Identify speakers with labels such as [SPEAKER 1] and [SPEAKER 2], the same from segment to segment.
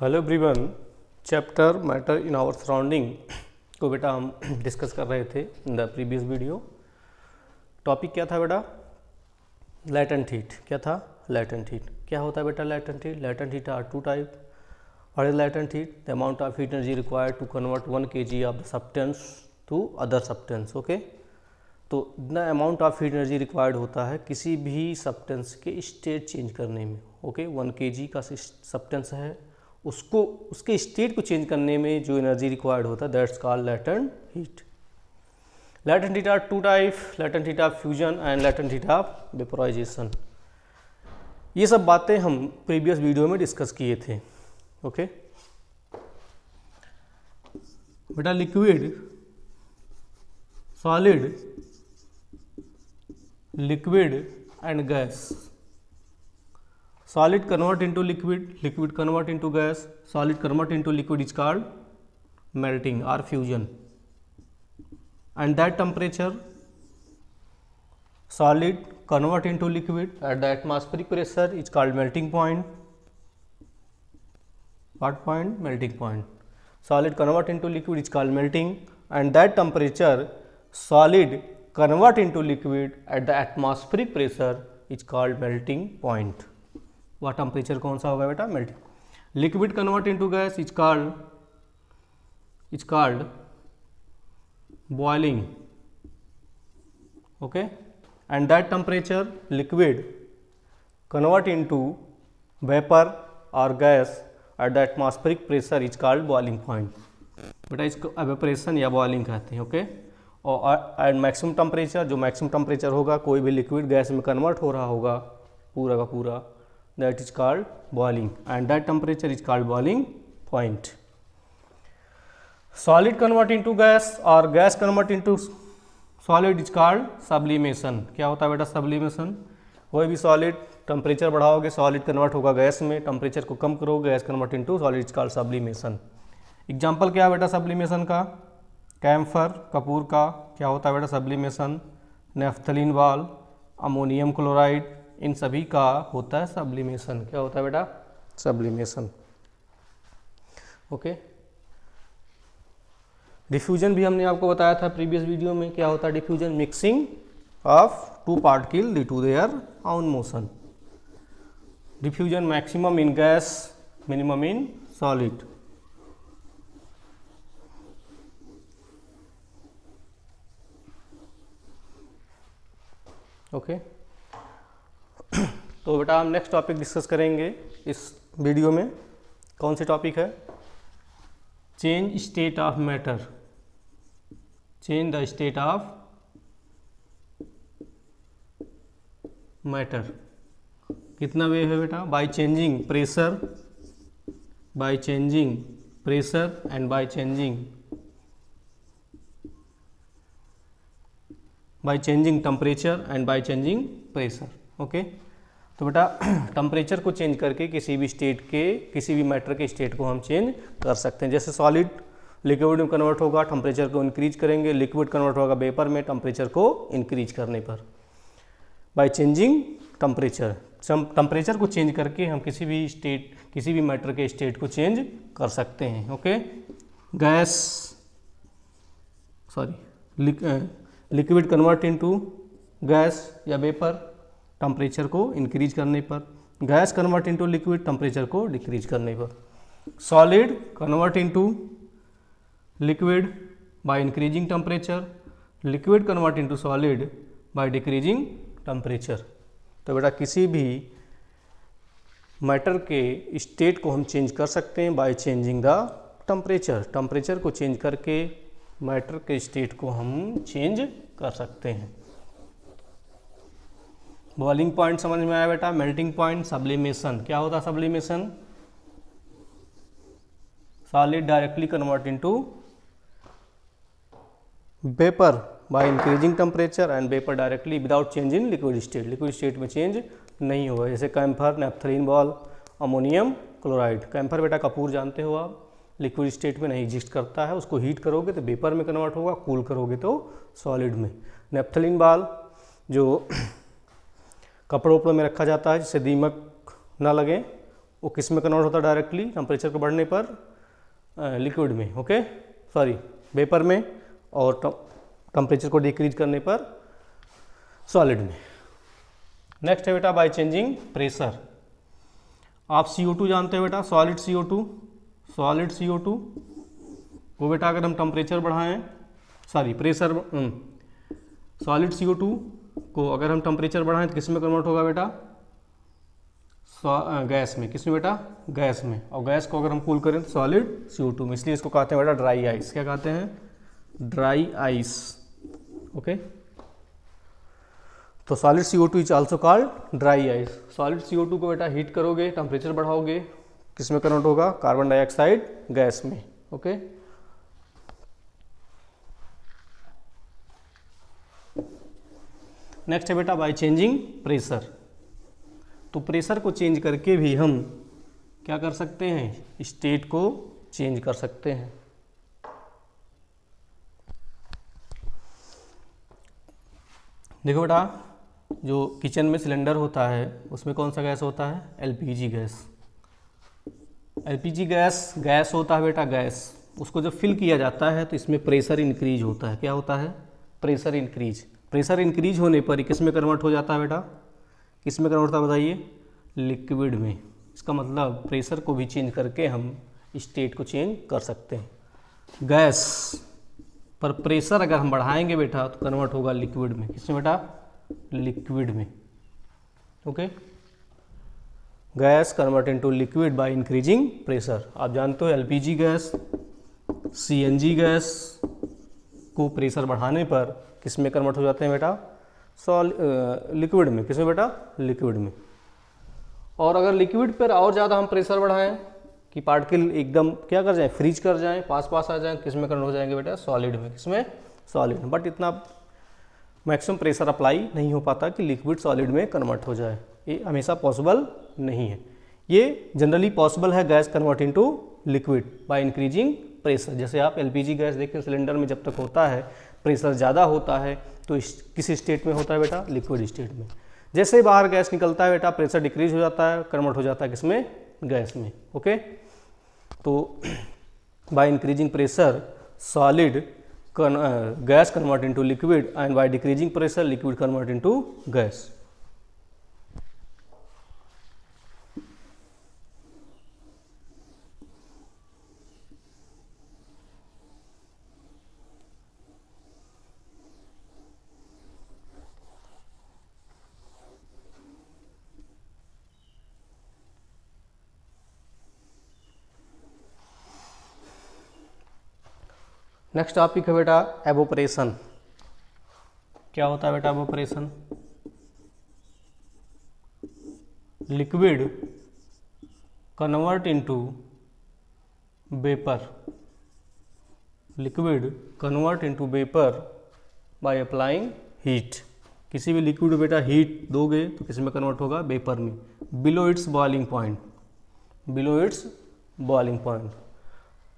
[SPEAKER 1] Hello everyone, chapter matter in our surrounding को बेटा हम डिस्कस कर रहे थे in the previous video. Topic क्या था बेटा? Latent heat. क्या था? Latent heat. क्या होता है बेटा latent heat? Latent heat are two type. What is latent heat? The amount of heat energy required to convert 1 kg of the substance to other substance. Okay, तो इतना amount of heat energy required होता है किसी भी substance के state change करने में। Okay, 1 kg का सब्सटेंस है, उसको उसके स्टेट को चेंज करने में जो एनर्जी रिक्वायर्ड होता है that's called latent heat. Latent heat are two type, latent heat of fusion and latent heat of vaporisation. ये सब बातें हम प्रीवियस वीडियो में डिस्कस किए थे। ओके बेटा, liquid, solid, liquid and gas. Solid convert into liquid, liquid convert into gas, solid convert into liquid is called melting or fusion. And that temperature, solid convert into liquid at the atmospheric pressure is called melting point. What point? Melting point. Solid convert into liquid is called melting, and that temperature, solid convert into liquid at the atmospheric pressure is called melting point. वह temperature कौन सा होगा बेटा? Melting. Liquid convert into gas is called boiling. Okay, and that temperature liquid convert into vapour और gas at the atmospheric pressure is called boiling point. बेटा इसको evaporation या boiling कहते हैं। ओके, और एट मैक्सिमम टेम्परेचर, जो maximum temperature होगा कोई भी लिक्विड गैस में कन्वर्ट हो रहा होगा पूरा का पूरा, that is called boiling, and that temperature is called boiling point. Solid convert into gas or gas convert into solid is called sublimation. क्या होता है बेटा sublimation? कोई भी सॉलिड टेम्परेचर बढ़ाओगे सॉलिड कन्वर्ट होगा गैस में, टेम्परेचर को कम करोगे gas convert into solid is called sublimation. Example क्या है बेटा सब्लिमेशन का? कैम्फर, कपूर का क्या होता है बेटा sublimation? Naphthalene ball, ammonium chloride, इन सभी का होता है सब्लिमेशन। क्या होता है बेटा? सब्लिमेशन। ओके, डिफ्यूजन भी हमने आपको बताया था प्रीवियस वीडियो में। क्या होता है diffusion? Mixing of two particle due to their own motion. Diffusion maximum in gas, minimum in solid. Okay, तो बेटा हम नेक्स्ट टॉपिक डिस्कस करेंगे इस वीडियो में। कौन सी टॉपिक है? Change state of matter. Change the state of matter. कितना वे है बेटा? By changing pressure, by changing pressure and by changing temperature and by changing pressure. Okay, तो बेटा टेम्परेचर को चेंज करके किसी भी स्टेट के, किसी भी मैटर के स्टेट को हम चेंज कर सकते हैं। जैसे सॉलिड लिक्विड में कन्वर्ट होगा, टेम्परेचर को इंक्रीज करेंगे, लिक्विड कन्वर्ट होगा वेपर में, टेम्परेचर को इंक्रीज करने पर बाय चेंजिंग टेम्परेचर। टेम्परेचर को चेंज करके हम किसी भी स्टेट, किसी भी मैटर के स्टेट को चेंज कर सकते हैं। Okay, gas, liquid convert into gas या वेपर टेम्परेचर को इंक्रीज करने पर, gas convert into liquid temperature को डिक्रीज करने पर, solid convert into liquid bye increasing temperature, liquid convert into solid by decreasing temperature. तो बेटा किसी भी मैटर के स्टेट को हम चेंज कर सकते हैं by changing the temperature. Temperature को चेंज करके मैटर के स्टेट को हम चेंज कर सकते हैं। बॉइलिंग पॉइंट समझ में आया बेटा? Melting point, sublimation. क्या होता है sublimation? Solid directly convert into vapour by increasing temperature and vapour directly without change in liquid state. Liquid state में चेंज नहीं होगा। जैसे camphor, naphthalene ball, ammonium chloride. Camphor बेटा कपूर जानते हो आप, लिक्विड स्टेट में नहीं एग्जिस्ट करता है, उसको हीट करोगे तो वेपर में कन्वर्ट होगा, कूल करोगे तो सॉलिड में। नेफ्थलीन बॉल जो कपड़ों उपड़ों में रखा जाता है जिससे दीमक ना लगे, वो किस में कन्वर्ट होता है डायरेक्टली टेम्परेचर को बढ़ने पर, लिक्विड में, ओके सॉरी वेपर में, और टेम्परेचर को डिक्रीज करने पर सॉलिड में। नेक्स्ट है बेटा बाय चेंजिंग प्रेशर। आप CO2 जानते हो बेटा, सॉलिड CO2 वो बेटा अगर हम टेम्परेचर बढ़ाएं, सॉरी प्रेशर, सॉलिड CO2 को अगर हम टेम्परेचर बढ़ाएं तो किस में कन्वर्ट होगा बेटा, गैस में। किस में बेटा, गैस में। और गैस को अगर हम कूल करें तो सॉलिड CO2 में, इसलिए इसको कहते हैं बेटा ड्राई आइस। क्या कहते हैं, ड्राई आइस, ओके। तो solid CO2 is also called dry ice. Solid CO2 को बेटा हीट करोगे, टेम्परेचर बढ़ाओगे, किस में कन्वर्ट होगा, कार्बन डाइऑक्साइड गैस में, ओके। नेक्स्ट है बेटा बाय चेंजिंग प्रेशर। तो प्रेशर को चेंज करके भी हम क्या कर सकते हैं, स्टेट को चेंज कर सकते हैं। देखो बेटा, जो किचन में सिलेंडर होता है उसमें कौन सा गैस होता है, LPG गैस। LPG गैस होता है बेटा, गैस। उसको जब फिल किया जाता है तो इसमें प्रेशर इंक्रीज होता है। क्या होता है, प्रेशर इंक्रीज होने पर किस में कन्वर्ट हो जाता है बेटा, किस में कन्वर्ट होता है बताइए, लिक्विड में। इसका मतलब प्रेशर को भी चेंज करके हम स्टेट को चेंज कर सकते हैं। गैस पर प्रेशर अगर हम बढ़ाएंगे बेटा तो कन्वर्ट होगा लिक्विड में। किसमें बेटा, लिक्विड में, okay. Gas convert into liquid by increasing pressure. आप जानते हो LPG गैस, CNG गैस को प्रेशर बढ़ाने पर किस में कन्वर्ट हो जाते हैं बेटा, लिक्विड में। किसमें बेटा, लिक्विड में। और अगर लिक्विड पर और ज़्यादा हम प्रेशर बढ़ाएं कि पार्टिकल एकदम क्या कर जाए, फ्रीज कर जाएं, पास आ जाएं, किस में कन्वर्ट हो जाएंगे बेटा, सॉलिड में। किसमें, सॉलिड में। बट इतना मैक्सिमम प्रेशर अप्लाई नहीं हो पाता कि लिक्विड सॉलिड में कन्वर्ट हो जाए, ये हमेशा पॉसिबल नहीं है। ये जनरली पॉसिबल है gas convert into liquid by increasing pressure. जैसे आप LPG गैस देखिए, सिलेंडर में जब तक होता है प्रेशर ज़्यादा होता है तो किस स्टेट में होता है बेटा, लिक्विड स्टेट में। जैसे बाहर गैस निकलता है बेटा, प्रेशर डिक्रीज हो जाता है, कन्वर्ट हो जाता है किसमें, गैस में, ओके। तो by increasing pressure solid gas convert into liquid, and by decreasing pressure liquid convert into gas. Next topic है बेटा एवोपरेशन। क्या होता है बेटा evaporation, liquid convert into vapour, liquid convert into vapour by applying heat. किसी भी liquid में बेटा हीट दोगे तो किस में कन्वर्ट होगा, वेपर में, below it's boiling point, below it's boiling point.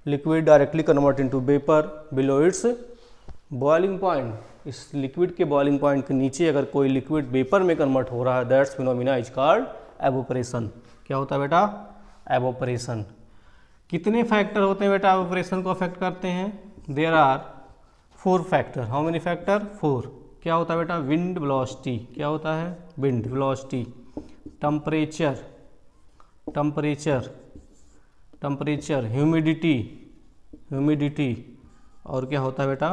[SPEAKER 1] Liquid directly convert into vapour below it's boiling point. इस लिक्विड के बॉइलिंग पॉइंट के नीचे अगर कोई लिक्विड वेपर में कन्वर्ट हो रहा है, that's phenomena is called evaporation. क्या होता है बेटा, एवोपरेशन। कितने फैक्टर होते हैं बेटा एवोपरेशन को अफेक्ट करते हैं, there are 4 factor. How many factor, 4। क्या होता है बेटा, विंड वेलोसिटी। क्या होता है, wind velocity, temperature, temperature, humidity, और क्या होता है बेटा,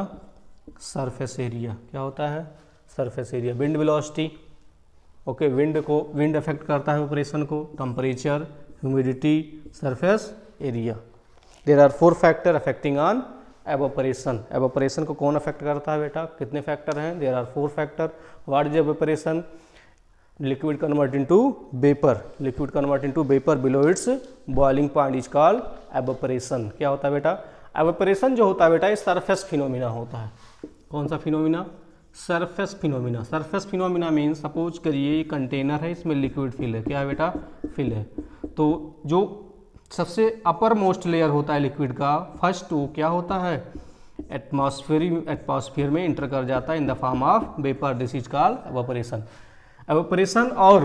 [SPEAKER 1] सरफेस एरिया। क्या होता है, surface area. Wind velocity, okay, wind affect करता है ऑपरेशन को, temperature, humidity, surface area. There are 4 factor affecting on evaporation. Evaporation को कौन अफेक्ट करता है बेटा, कितने फैक्टर हैं, there are 4 factor. What is evaporation, liquid convert into vapor, liquid convert into vapor below its boiling point is called evaporation। क्या होता है बेटा, evaporation जो होता है बेटा ये सरफेस फिनोमिना होता है। कौन सा phenomena, surface phenomena. Surface phenomena means suppose करिए कंटेनर है, इसमें लिक्विड फिल है। क्या है बेटा, फिल है। तो जो सबसे अपर मोस्ट लेयर होता है लिक्विड का, फर्स्ट वो क्या होता है, एटमॉस्फेयर में इंटर कर जाता है in the form of vapour, this is called evaporation. Evaporation और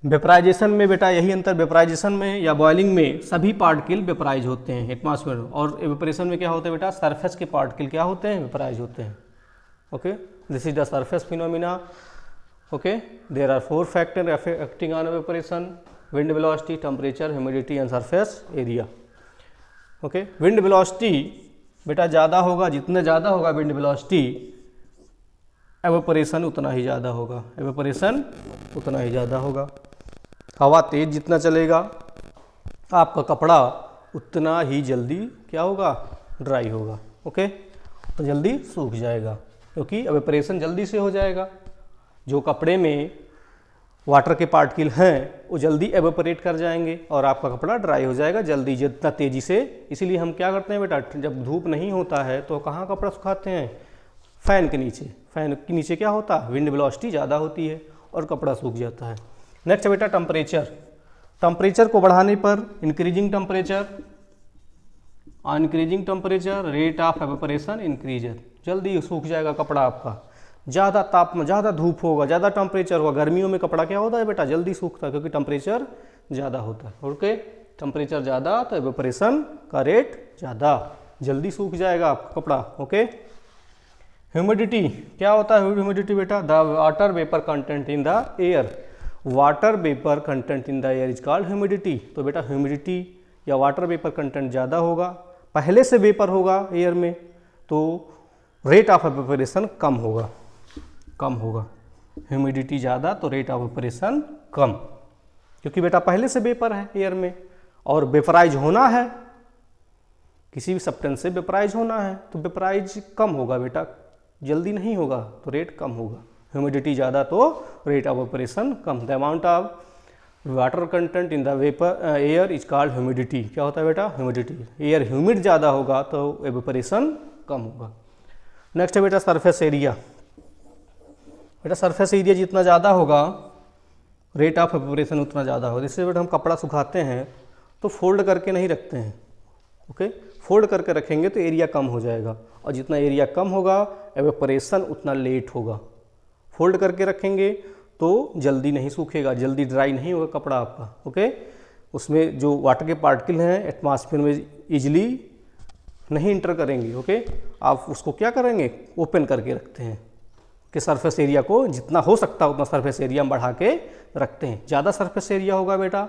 [SPEAKER 1] वेपराइजेशन में बेटा यही अंतर, वेपराइजेशन में या बॉइलिंग में सभी पार्टिकल वेपराइज होते हैं एटमॉस्फेयर, और एवेपोरेशन में क्या होता है बेटा, सरफेस के पार्टिकल क्या होते हैं, वेपराइज होते हैं। Okay, this is the surface phenomena. Okay, there are 4 factor affecting on evaporation: wind velocity, temperature, humidity and surface area. Okay, wind velocity बेटा ज़्यादा होगा, जितना ज़्यादा होगा विंड वेलोसिटी, एवेपोरेशन उतना ही ज़्यादा होगा, एवेपोरेशन उतना ही ज़्यादा होगा। हवा तेज जितना चलेगा आपका कपड़ा उतना ही जल्दी क्या होगा, ड्राई होगा। ओके, तो जल्दी सूख जाएगा क्योंकि एवेपोरेशन जल्दी से हो जाएगा। जो कपड़े में वाटर के पार्टिकल हैं वो जल्दी एवेपोरेट कर जाएंगे और आपका कपड़ा ड्राई हो जाएगा जल्दी, जितना तेज़ी से। इसीलिए हम क्या करते हैं बेटा, जब धूप नहीं होता है तो कहाँ कपड़ा सुखाते हैं, फ़ैन के नीचे। फ़ैन के नीचे क्या होता है, विंड वेलोसिटी ज़्यादा होती है और कपड़ा सूख जाता है। नेक्स्ट बेटा टेम्परेचर। टेम्परेचर को बढ़ाने पर increasing temperature, increasing temperature rate of evaporation increase, जल्दी सूख जाएगा कपड़ा आपका। ज़्यादा तापमान, ज़्यादा धूप होगा, ज़्यादा टेम्परेचर होगा, गर्मियों में कपड़ा क्या होता है बेटा, जल्दी सूखता है क्योंकि टेम्परेचर ज़्यादा होता है। ओके, टेम्परेचर ज़्यादा तो एवेपोरेशन का रेट ज़्यादा, जल्दी सूख जाएगा आपका कपड़ा। ओके, ह्यूमिडिटी क्या होता है, ह्यूमिडिटी बेटा, the water vapour content in the air, water vapour content in the air is called humidity. तो बेटा ह्यूमिडिटी या वाटर वेपर कंटेंट ज़्यादा होगा, पहले से वेपर होगा एयर में, तो रेट ऑफ एवेपोरेशन कम होगा, कम होगा। ह्यूमिडिटी ज़्यादा तो रेट ऑफ एवेपोरेशन कम, क्योंकि बेटा पहले से वेपर है एयर में और वेपराइज होना है, किसी भी सब्सटेंस से वेपराइज होना है तो वेपराइज कम होगा बेटा, जल्दी नहीं होगा तो रेट कम होगा। ह्यूमिडिटी ज़्यादा तो rate of evaporation come. The amount of water content in the vapour air is called humidity. क्या होता है बेटा, ह्यूमिडिटी। एयर ह्यूमिड ज़्यादा होगा तो एवेपोरेशन कम होगा। नेक्स्ट है बेटा सरफेस एरिया। बेटा सरफेस एरिया जितना ज़्यादा होगा रेट ऑफ एवेपोरेशन उतना ज़्यादा होगा। जैसे बेटा हम कपड़ा सुखाते हैं तो फोल्ड करके नहीं रखते हैं, ओके, फोल्ड करके रखेंगे तो एरिया कम हो जाएगा, और जितना एरिया कम होगा एवेपोरेशन उतना लेट होगा। फोल्ड करके रखेंगे तो जल्दी नहीं सूखेगा, जल्दी ड्राई नहीं होगा कपड़ा आपका। ओके, उसमें जो वाटर के पार्टिकल हैं एटमॉस्फेयर में इजीली नहीं इंटर करेंगे। ओके, आप उसको क्या करेंगे, ओपन करके रखते हैं कि सरफेस एरिया को जितना हो सकता है उतना सरफेस एरिया हम बढ़ा के रखते हैं। ज़्यादा सरफेस एरिया होगा बेटा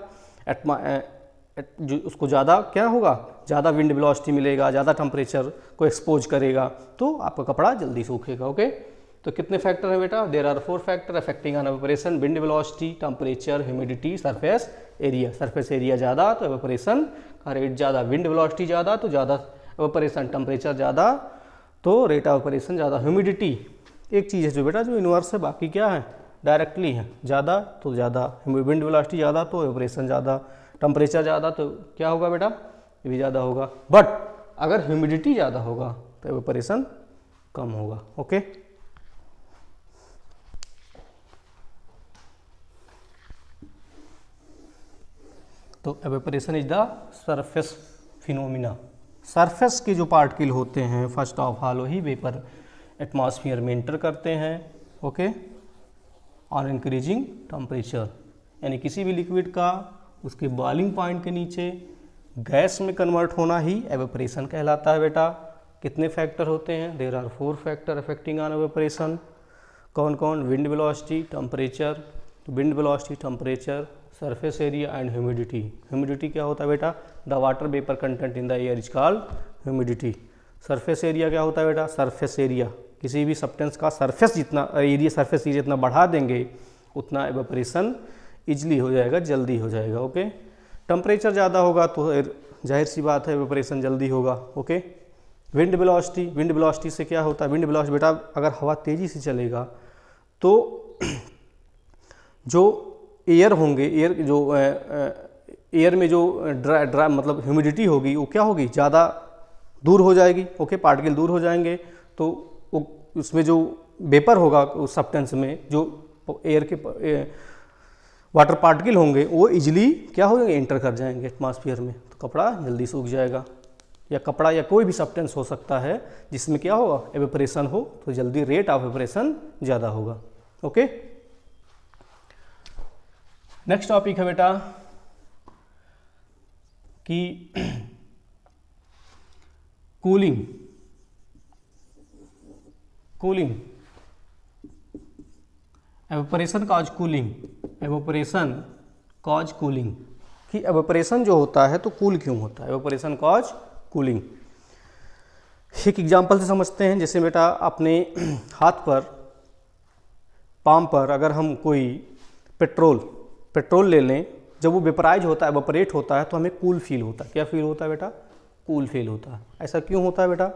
[SPEAKER 1] जो उसको ज़्यादा क्या होगा, ज़्यादा विंड वेलोसिटी मिलेगा, ज़्यादा टेम्परेचर को एक्सपोज करेगा तो आपका कपड़ा जल्दी सूखेगा। ओके, तो कितने फैक्टर है बेटा, there are 4 factor affecting on evaporation: wind velocity, temperature, humidity, surface area. Surface area ज़्यादा तो एवेपोरेशन का रेट ज़्यादा, विंड वेलोसिटी ज़्यादा तो ज़्यादा एवेपोरेशन, टेम्परेचर ज़्यादा तो रेट ऑफ एवेपोरेशन ज़्यादा। ह्यूमिडिटी एक चीज़ है जो बेटा जो इनवर्स है, बाकी क्या है डायरेक्टली है, ज़्यादा तो ज़्यादा, विंड वेलोसिटी ज़्यादा तो एवेपोरेशन ज़्यादा, टेम्परेचर ज़्यादा तो क्या होगा बेटा, ये भी ज़्यादा होगा। बट अगर ह्यूमिडिटी ज़्यादा होगा तो एवेपोरेशन कम होगा। ओके, तो evaporation is the surface phenomena. Surface के जो पार्टिकल होते हैं फर्स्ट ऑफ ऑल वही वेपर एटमॉस्फेयर में इंटर करते हैं। ओके, ऑन इंक्रीजिंग टेम्परेचर, यानी किसी भी लिक्विड का उसके बॉइलिंग पॉइंट के नीचे गैस में कन्वर्ट होना ही एवेपोरेशन कहलाता है बेटा। कितने फैक्टर होते हैं, there are 4 factor affecting on evaporation. कौन कौन, विंड वेलोसिटी, टेम्परेचर, तो wind velocity, temperature, surface area and humidity. Humidity क्या होता है बेटा, the water vapour content in the air is called humidity. Surface area क्या होता है बेटा, सरफेस एरिया, किसी भी सब्सटेंस का सरफेस जितना एरिया, सरफेस एरिया जितना बढ़ा देंगे उतना एवेपोरेशन इजली हो जाएगा, जल्दी हो जाएगा। ओके, टेम्परेचर ज़्यादा होगा तो जाहिर सी बात है एवेपोरेशन जल्दी होगा। Okay, wind velocity, wind velocity से क्या होता है, विंड वेलोसिटी बेटा अगर हवा तेज़ी से चलेगा तो जो एयर होंगे, एयर जो एयर में जो ड्राई मतलब ह्यूमिडिटी होगी वो क्या होगी, ज़्यादा दूर हो जाएगी। ओके, पार्टिकल दूर हो जाएंगे तो वो उसमें जो वेपर होगा उस सब्सटेंस में जो एयर के वाटर पार्टिकल होंगे वो इजीली क्या हो जाएंगे, एंटर कर जाएंगे एटमॉस्फेयर में, तो कपड़ा जल्दी सूख जाएगा। या कपड़ा या कोई भी सब्सटेंस हो सकता है जिसमें क्या होगा, एवेपोरेशन हो, तो जल्दी रेट ऑफ एवेपोरेशन ज़्यादा होगा। ओके, नेक्स्ट टॉपिक है बेटा कि कूलिंग एवोपरेशन कॉज कूलिंग कि एवोपरेशन जो होता है तो कूल क्यों होता है, एवोपरेशन कॉज कूलिंग। एक एग्जांपल से समझते हैं। जैसे बेटा अपने हाथ पर, पाम पर अगर हम कोई पेट्रोल ले लें, जब वो वेपराइज होता है, एवोपरेट होता है तो हमें कूल फील होता है। क्या फील होता है बेटा? कूल फील होता है। ऐसा क्यों होता है बेटा?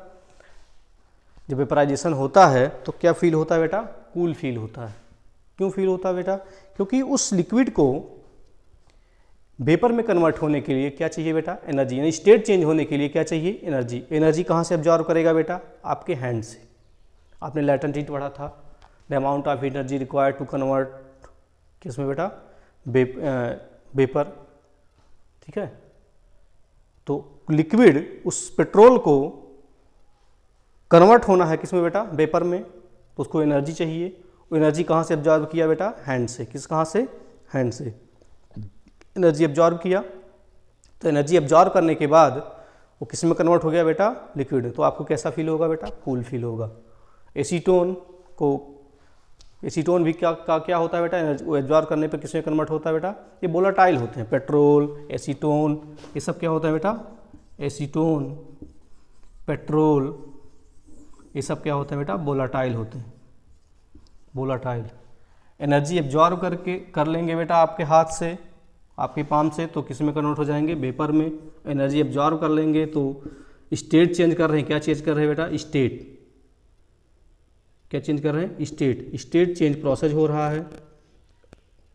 [SPEAKER 1] जब वेपराइजेशन होता है तो क्या फील होता है बेटा? कूल फील होता है। क्यों फील होता है बेटा? क्योंकि उस लिक्विड को वेपर में कन्वर्ट होने के लिए क्या चाहिए बेटा? एनर्जी। यानी स्टेट चेंज होने के लिए क्या चाहिए? एनर्जी। एनर्जी कहाँ से एब्जॉर्व करेगा बेटा? आपके हैंड से। आपने लैटेंट हीट पढ़ा था, the amount of energy required to convert किसमें बेटा? वेपर। ठीक है, तो लिक्विड उस पेट्रोल को कन्वर्ट होना है किसमें बेटा? वेपर में। तो उसको एनर्जी चाहिए। वो एनर्जी कहाँ से एब्जॉर्ब किया बेटा? हैंड से। कहाँ से? हैंड से एनर्जी एब्जॉर्ब किया। तो एनर्जी एब्जॉर्ब करने के बाद वो किस में कन्वर्ट हो गया बेटा? लिक्विड। तो आपको कैसा फील होगा बेटा? कूल फील होगा। एसीटोन भी क्या होता है बेटा? एनर्जी वो एब्जॉर्ब करने पर किस में कन्वर्ट होता है बेटा? ये वोलेटाइल होते हैं। पेट्रोल, एसीटोन, ये सब क्या होता है बेटा? एसीटोन, पेट्रोल, ये सब क्या होता है बेटा? वोलेटाइल होते हैं। वोलेटाइल एनर्जी एब्जॉर्ब कर लेंगे बेटा आपके हाथ से, आपके पाम से, तो किस में कन्वर्ट हो जाएंगे? वेपर में। एनर्जी एब्जॉर्ब कर लेंगे तो स्टेट चेंज कर रहे हैं। क्या चेंज कर रहे हैं बेटा? स्टेट। क्या चेंज कर रहे हैं? स्टेट चेंज प्रोसेस हो रहा है।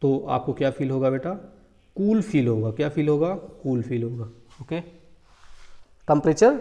[SPEAKER 1] तो आपको क्या फील होगा बेटा? कूल फील होगा। क्या फील होगा? कूल फील होगा। Okay, temperature